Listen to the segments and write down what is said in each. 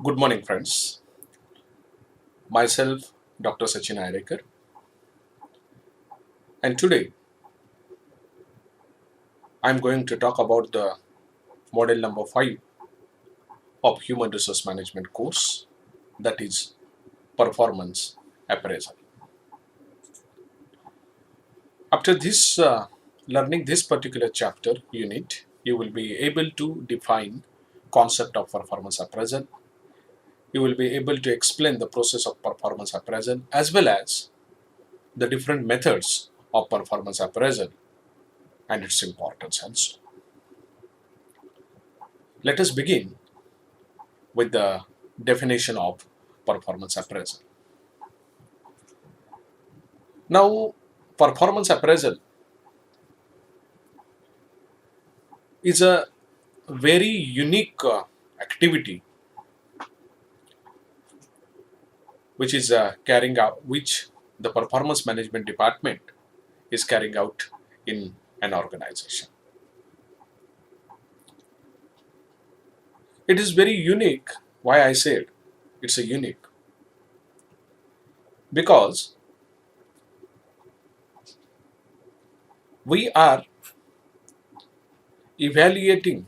Good morning, friends. Myself, Dr. Sachin Ayrekar, and today I'm going to talk about the model number 5 of Human Resource Management course, that is Performance Appraisal. After this, learning this particular chapter unit, you will be able to define concept of performance appraisal. You will be able to explain the process of performance appraisal as well as the different methods of performance appraisal and its importance also. Let us begin with the definition of performance appraisal. Now, performance appraisal is a very unique activity which is carrying out, which the performance management department is carrying out in an organization. It is very unique. Why I said it's a unique? Because we are evaluating,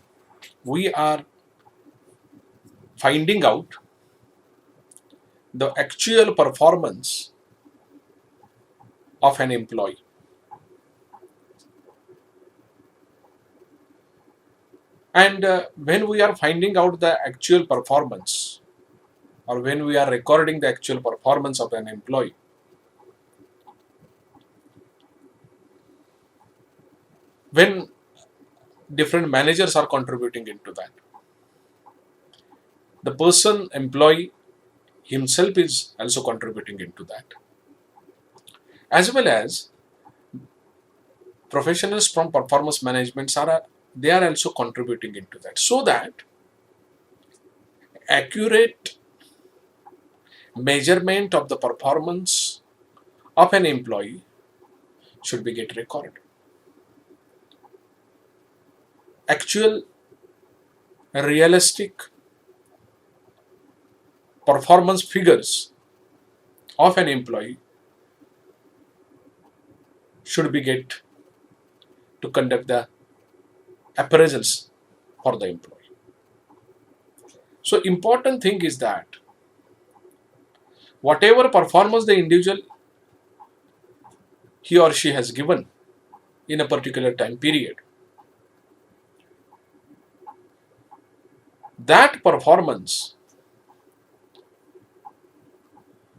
we are finding out the actual performance of an employee. And when we are finding out the actual performance, or when we are recording the actual performance of an employee, when different managers are contributing into that, the person employee himself is also contributing into that, as well as professionals from performance management they are also contributing into that, so that accurate measurement of the performance of an employee should be get recorded. Actual realistic performance figures of an employee should be get to conduct the appraisals for the employee. So important thing is that whatever performance the individual he or she has given in a particular time period, that performance,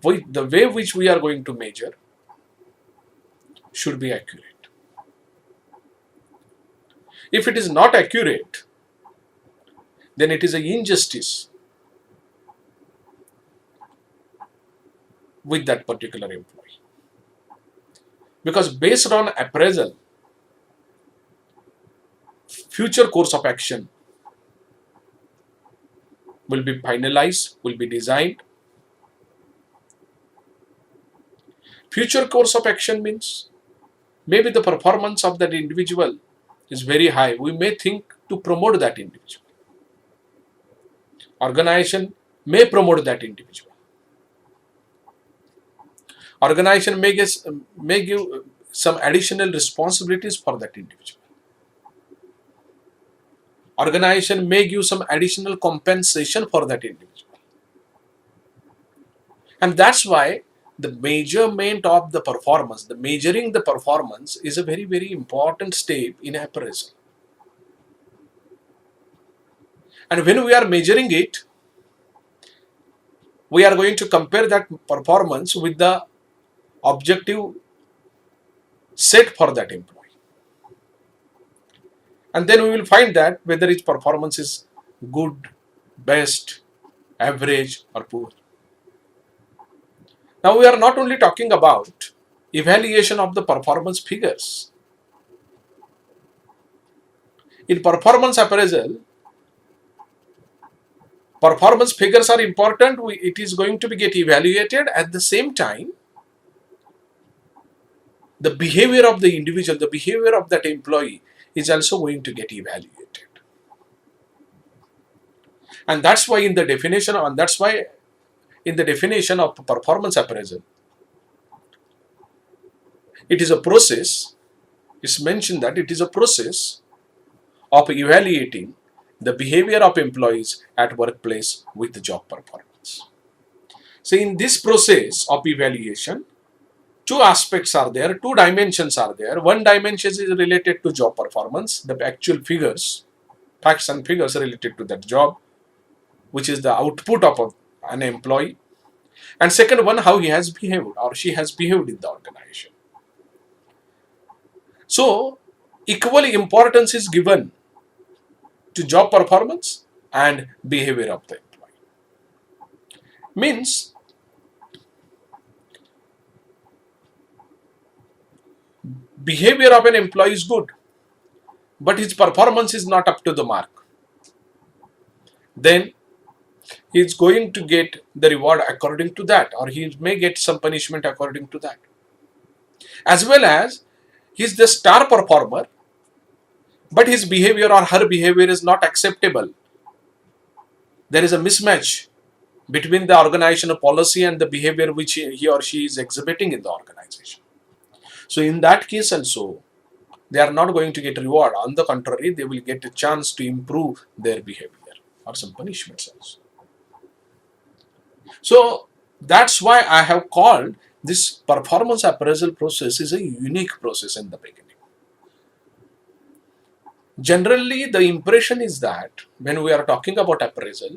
with the way which we are going to measure, should be accurate. If it is not accurate, then it is an injustice with that particular employee. Because based on appraisal, future course of action will be finalized, will be designed. Future course of action means maybe the performance of that individual is very high. We may think to promote that individual. Organization may promote that individual. Organization may give some additional responsibilities for that individual. Organization may give some additional compensation for that individual. And that's why the measurement of the performance, the measuring the performance is a very, very important step in appraisal. And when we are measuring it, we are going to compare that performance with the objective set for that employee. And then we will find that whether its performance is good, best, average, or poor. Now we are not only talking about evaluation of the performance figures. In performance appraisal, performance figures are important. It is going to be get evaluated. At the same time, the behavior of the individual, the behavior of that employee is also going to get evaluated. And that's why in the definition of, and that's why in the definition of performance appraisal, it is a process. It's mentioned that it is a process of evaluating the behavior of employees at workplace with the job performance. So in this process of evaluation, two aspects are there, two dimensions are there. One dimension is related to job performance, the actual figures, facts and figures related to that job, which is the output of an employee. And second one, how he has behaved or she has behaved in the organization. So equally importance is given to job performance and behavior of the employee. Means behavior of an employee is good, but his performance is not up to the mark. Then he is going to get the reward according to that, or he may get some punishment according to that. As well as he is the star performer, but his behavior or her behavior is not acceptable. There is a mismatch between the organizational policy and the behavior which he or she is exhibiting in the organization. So in that case also, they are not going to get reward. On the contrary, they will get a chance to improve their behavior or some punishments also. So that's why I have called this performance appraisal process is a unique process in the beginning. Generally, the impression is that when we are talking about appraisal,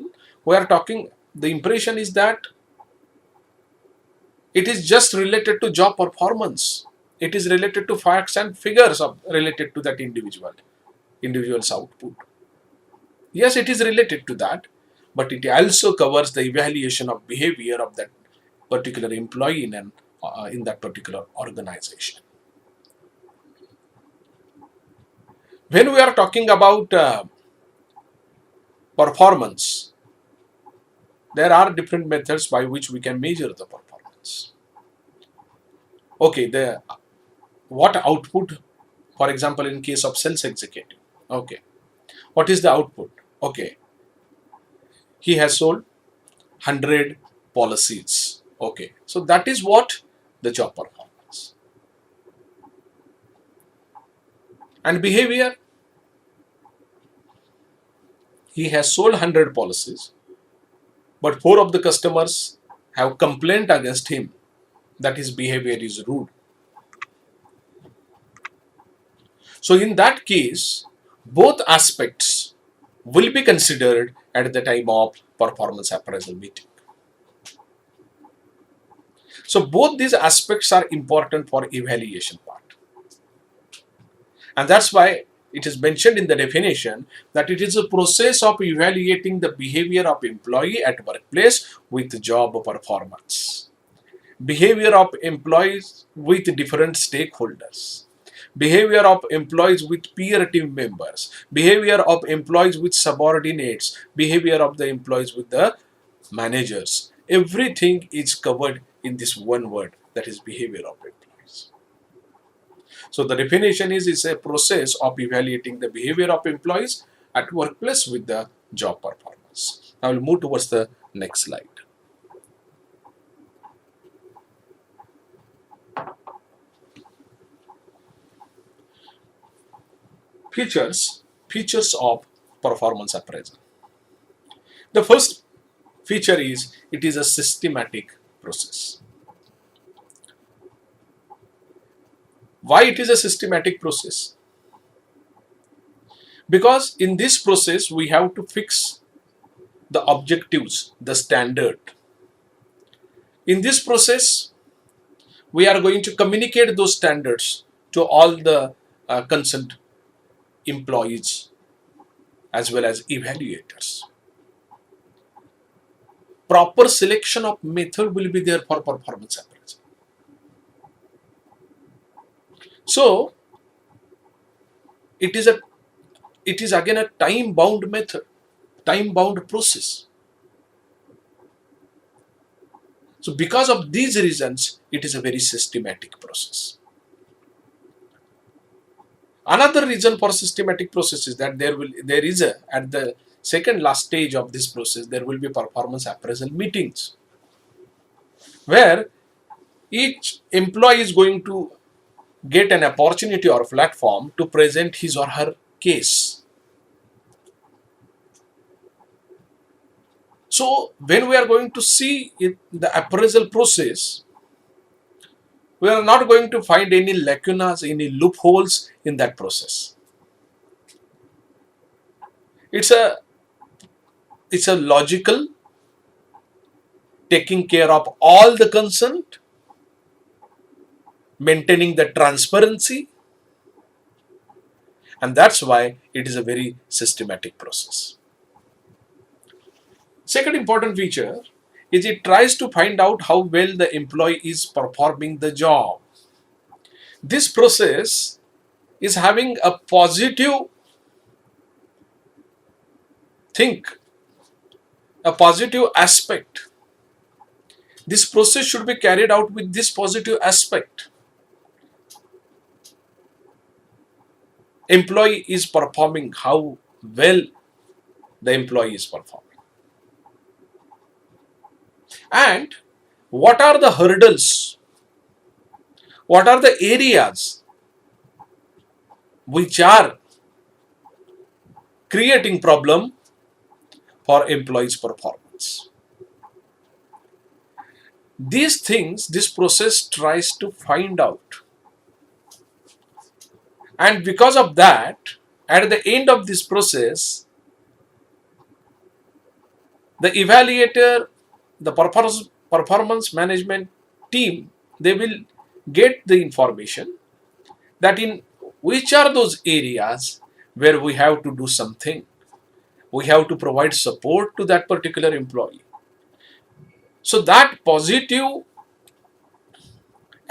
the impression is that it is just related to job performance. It is related to facts and figures related to that individual's output. Yes, it is related to that, but it also covers the evaluation of behavior of that particular employee in that particular organization. When we are talking about performance, there are different methods by which we can measure the performance. Okay, what output, for example, in case of sales executive, okay, what is the output? Okay, he has sold 100 policies. Okay, so that is what the job performance. And behavior, he has sold 100 policies, but 4 of the customers have complained against him that his behavior is rude. So in that case, both aspects will be considered at the time of performance appraisal meeting. So both these aspects are important for evaluation part. And that's why it is mentioned in the definition that it is a process of evaluating the behavior of employee at workplace with job performance. Behavior of employees with different stakeholders. Behavior of employees with peer team members. Behavior of employees with subordinates. Behavior of the employees with the managers. Everything is covered in this one word, that is behavior of employees. So the definition is a process of evaluating the behavior of employees at workplace with the job performance. Now we'll move towards the next slide. Features of performance appraisal. The first feature is it is a systematic process. Why it is a systematic process? Because in this process we have to fix the objectives, the standard. In this process, we are going to communicate those standards to all the concerned employees as well as evaluators. Proper selection of method will be there for performance appraisal. So it is again a time bound method, time bound process. So because of these reasons, it is a very systematic process. Another reason for systematic process is that there is at the second last stage of this process, there will be performance appraisal meetings where each employee is going to get an opportunity or platform to present his or her case. So when we are going to see the appraisal process, we are not going to find any lacunas, any loopholes in that process. It's a logical, taking care of all the consent, maintaining the transparency, and that's why it is a very systematic process. Second important feature is it tries to find out how well the employee is performing the job. This process is having a positive think, a positive aspect. This process should be carried out with this positive aspect. Employee is performing, how well the employee is performing. And what are the hurdles? What are the areas which are creating problem for employees' performance? These things, this process tries to find out. And because of that, at the end of this process, the evaluator, the performance management team, they will get the information that in which are those areas where we have to do something. We have to provide support to that particular employee. So that positive